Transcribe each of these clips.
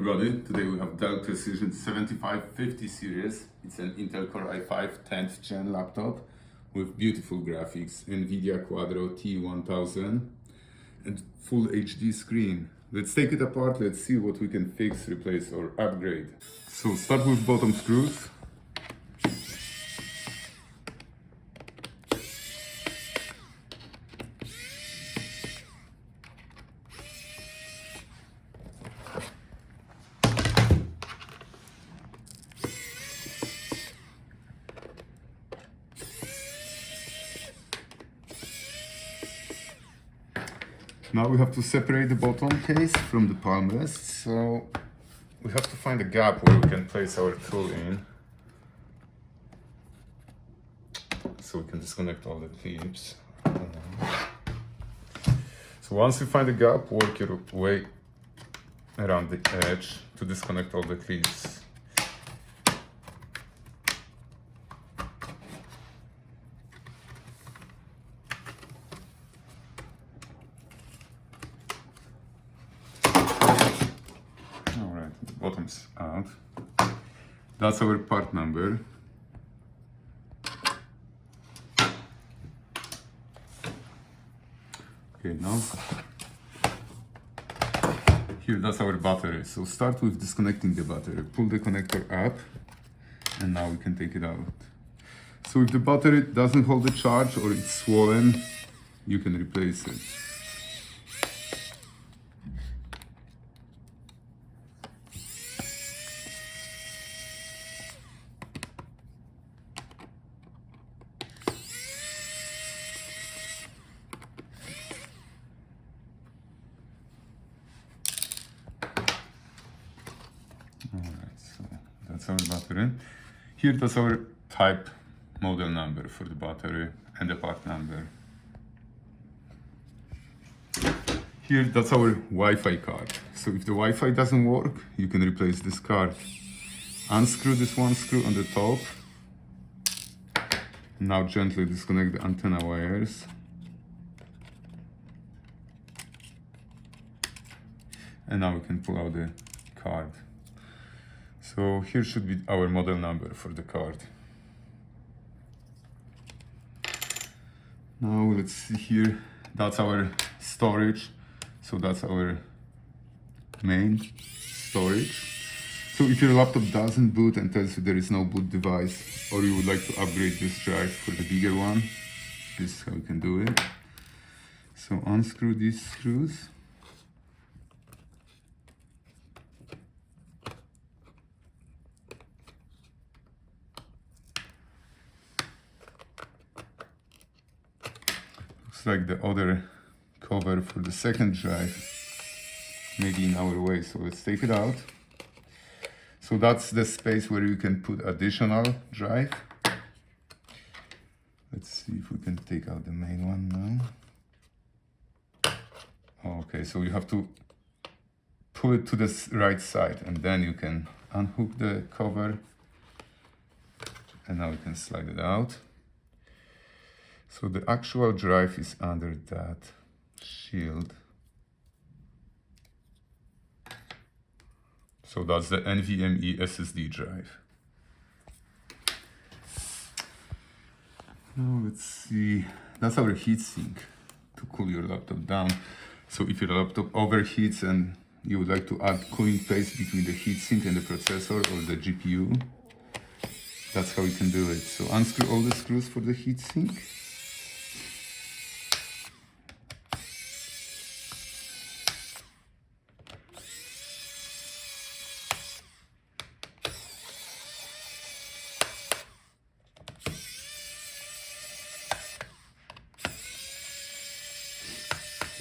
everybody, today we have Dell Precision 7550 series. It's an Intel Core i5 10th gen laptop with beautiful graphics, NVIDIA Quadro T1000 and full HD screen. Let's take it apart, let's see what we can fix, replace or upgrade. So start with bottom screws. Now we have to separate the bottom case from the Palmrest, so we have to find a gap where we can place our tool in. So we can disconnect all the clips. So once you find a gap, work your way around the edge to disconnect all the clips. Bottoms out. That's our part number. Okay, now here that's our battery. So start with disconnecting the battery. Pull the connector up and now we can take it out. So if the battery doesn't hold the charge or it's swollen, you can replace it. Alright, so that's our battery. Here that's our type model number for the battery and the part number. Here that's our Wi-Fi card. So if the Wi-Fi doesn't work, you can replace this card. Unscrew this one screw on the top. Now gently disconnect the antenna wires. And now we can pull out the card. So here should be our model number for the card. Now let's see here, that's our storage. So that's our main storage. So if your laptop doesn't boot and tells you there is no boot device, or you would like to upgrade this drive for the bigger one, this is how you can do it. So unscrew these screws. Looks like the other cover for the second drive may be in our way, so let's take it out. So that's the space where you can put additional drive. Let's see if we can take out the main one now. Okay, so you have to pull it to the right side and then you can unhook the cover and now you can slide it out. So the actual drive is under that shield. So that's the NVMe SSD drive. Now let's see, that's our heatsink to cool your laptop down. So if your laptop overheats and you would like to add cooling paste between the heatsink and the processor or the GPU, that's how you can do it. So unscrew all the screws for the heatsink.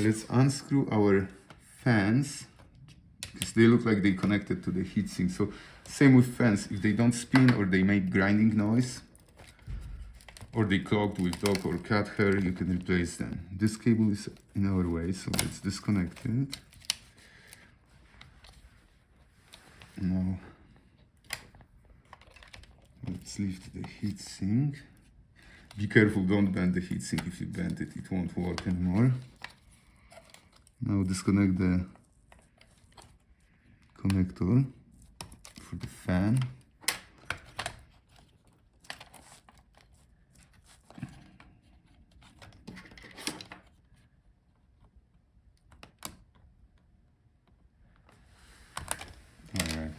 Let's unscrew our fans because they look like they connected to the heatsink. So same with fans, if they don't spin or they make grinding noise or they clogged with dog or cat hair, you can replace them. This cable is in our way, so let's disconnect it. Now let's lift the heatsink. Be careful, don't bend the heatsink. If you bend it, it won't work anymore. Now disconnect the connector for the fan. Alright.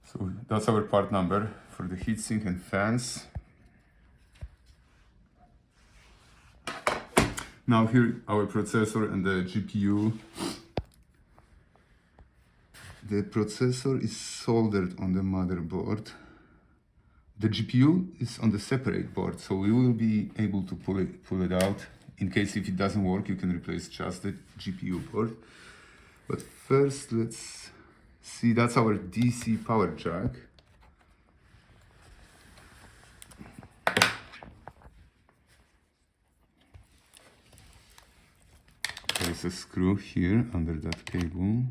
So that's our part number for the heatsink and fans. Now here our processor and the GPU. The processor is soldered on the motherboard. The GPU is on the separate board, so we will be able to pull it out. In case if it doesn't work, you can replace just the GPU board. But first, let's see, that's our DC power jack. There is a screw here under that cable.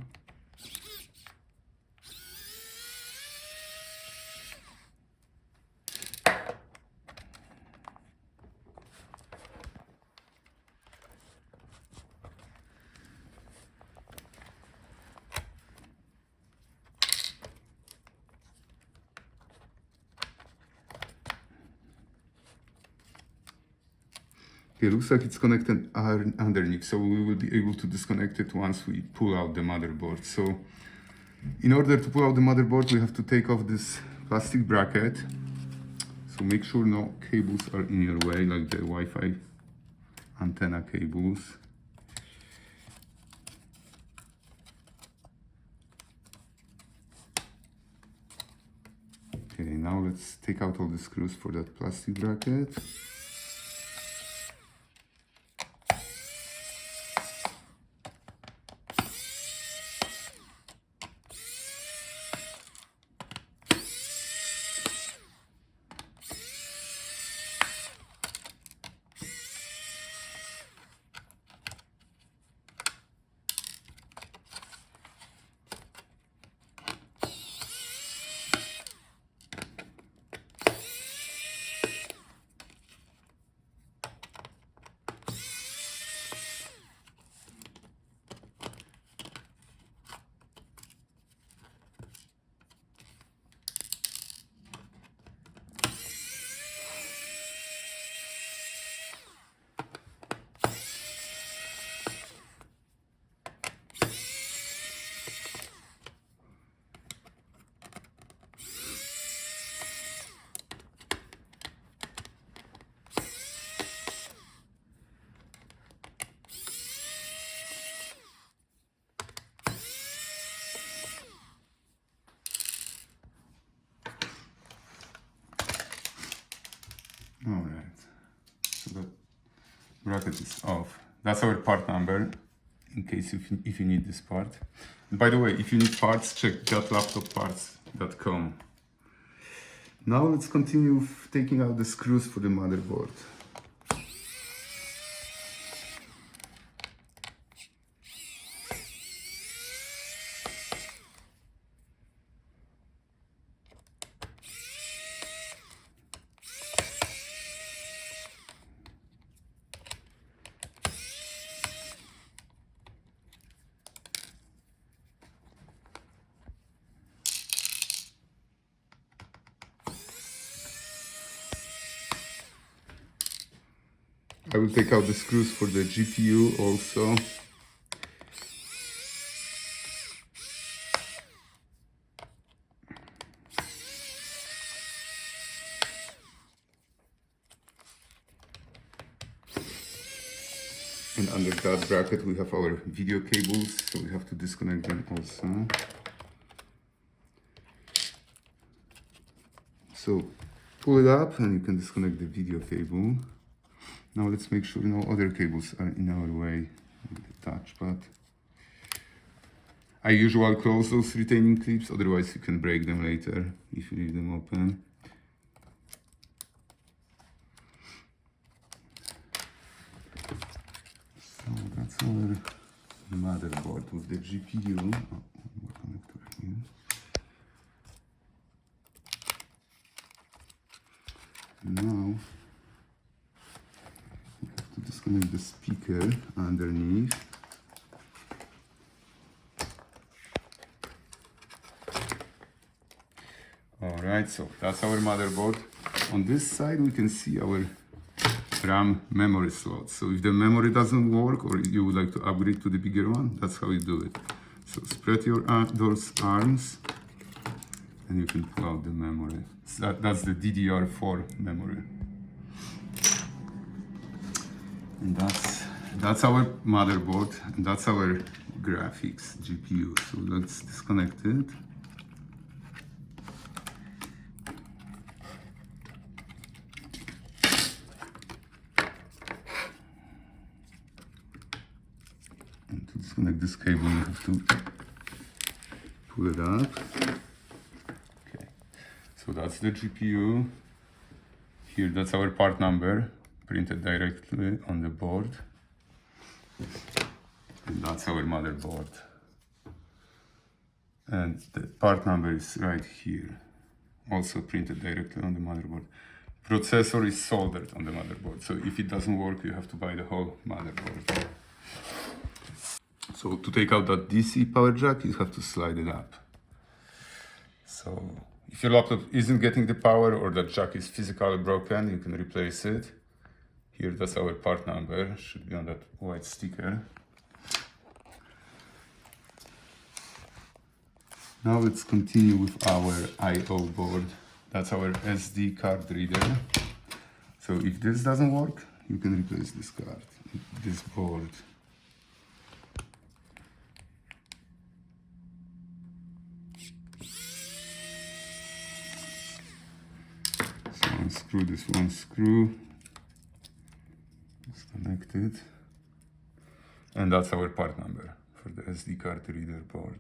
Okay, looks like it's connected underneath, so we will be able to disconnect it once we pull out the motherboard. So in order to pull out the motherboard, we have to take off this plastic bracket. So make sure no cables are in your way, like the Wi-Fi antenna cables. Okay, now let's take out all the screws for that plastic bracket. Alright, so the bracket is off. That's our part number, in case if you need this part. And by the way, if you need parts, check gatlaptopparts.com. Now let's continue taking out the screws for the motherboard. I will take out the screws for the GPU also. And under that bracket we have our video cables, so we have to disconnect them also. So pull it up and you can disconnect the video cable. Now let's make sure no other cables are in our way with the touchpad. I usually close those retaining clips, otherwise you can break them later if you leave them open. So that's our motherboard with the GPU. Oh, connector here. Now we have to disconnect the speaker underneath. right, so that's our motherboard. On this side, we can see our RAM memory slot. So if the memory doesn't work or you would like to upgrade to the bigger one, that's how you do it. So spread your those arms and you can pull out the memory. So that's the DDR4 memory. And that's our motherboard and that's our graphics GPU. So let's disconnect it. And to disconnect this cable, you have to pull it up. Okay, so that's the GPU. Here, that's our part number, printed directly on the board. And that's our motherboard. And the part number is right here, also printed directly on the motherboard. Processor is soldered on the motherboard, so if it doesn't work, you have to buy the whole motherboard. So to take out that DC power jack, you have to slide it up. So if your laptop isn't getting the power or the jack is physically broken, you can replace it. Here, that's our part number, should be on that white sticker. Now let's continue with our I/O board. That's our SD card reader. So if this doesn't work, you can replace this card, this board. So unscrew this one screw. Disconnect it. And that's our part number for the SD card reader board.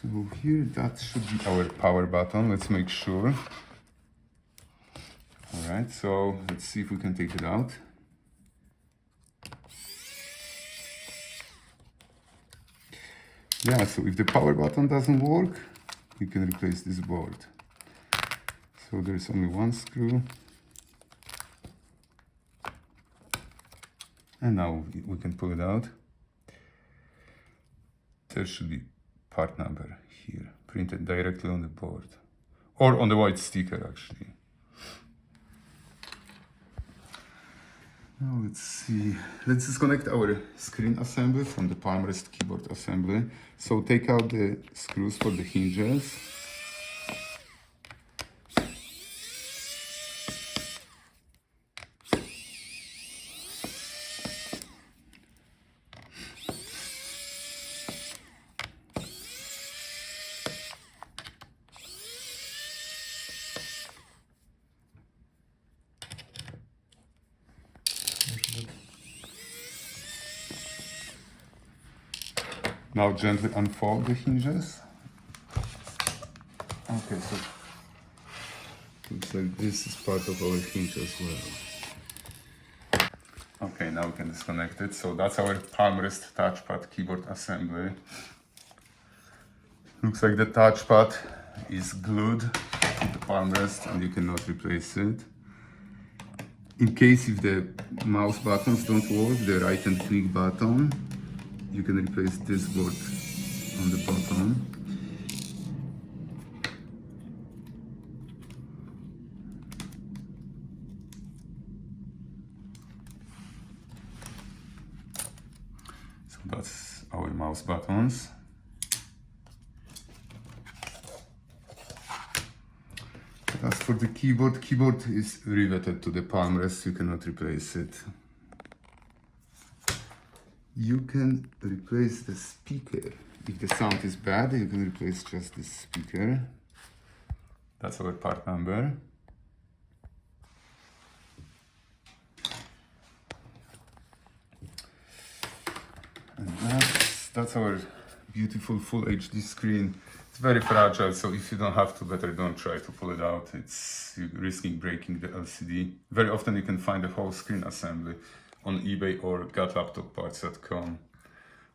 So here, that should be our power button. Let's make sure. All right, so let's see if we can take it out. Yeah, so if the power button doesn't work, you can replace this board. So there's only one screw. And now we can pull it out. There should be part number here, printed directly on the board. Or on the white sticker, actually. Now let's see. Let's disconnect our screen assembly from the Palmrest keyboard assembly. So take out the screws for the hinges. Now gently unfold the hinges. Okay, so looks like this is part of our hinge as well. Okay, now we can disconnect it. So that's our Palmrest touchpad keyboard assembly. Looks like the touchpad is glued to the Palmrest and you cannot replace it. In case if the mouse buttons don't work, the right and click button, you can replace this board on the bottom. So that's our mouse buttons. As for the keyboard, keyboard is riveted to the Palmrest, you cannot replace it. You can replace the speaker. If the sound is bad, you can replace just this speaker. That's our part number. And that's our beautiful full HD screen. It's very fragile, so if you don't have to, better don't try to pull it out. You're risking breaking the LCD. Very often you can find the whole screen assembly on eBay or gatlaptopparts.com.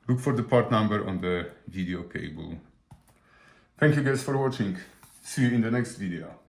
Look for the part number on the video cable. Thank you guys for watching. See you in the next video.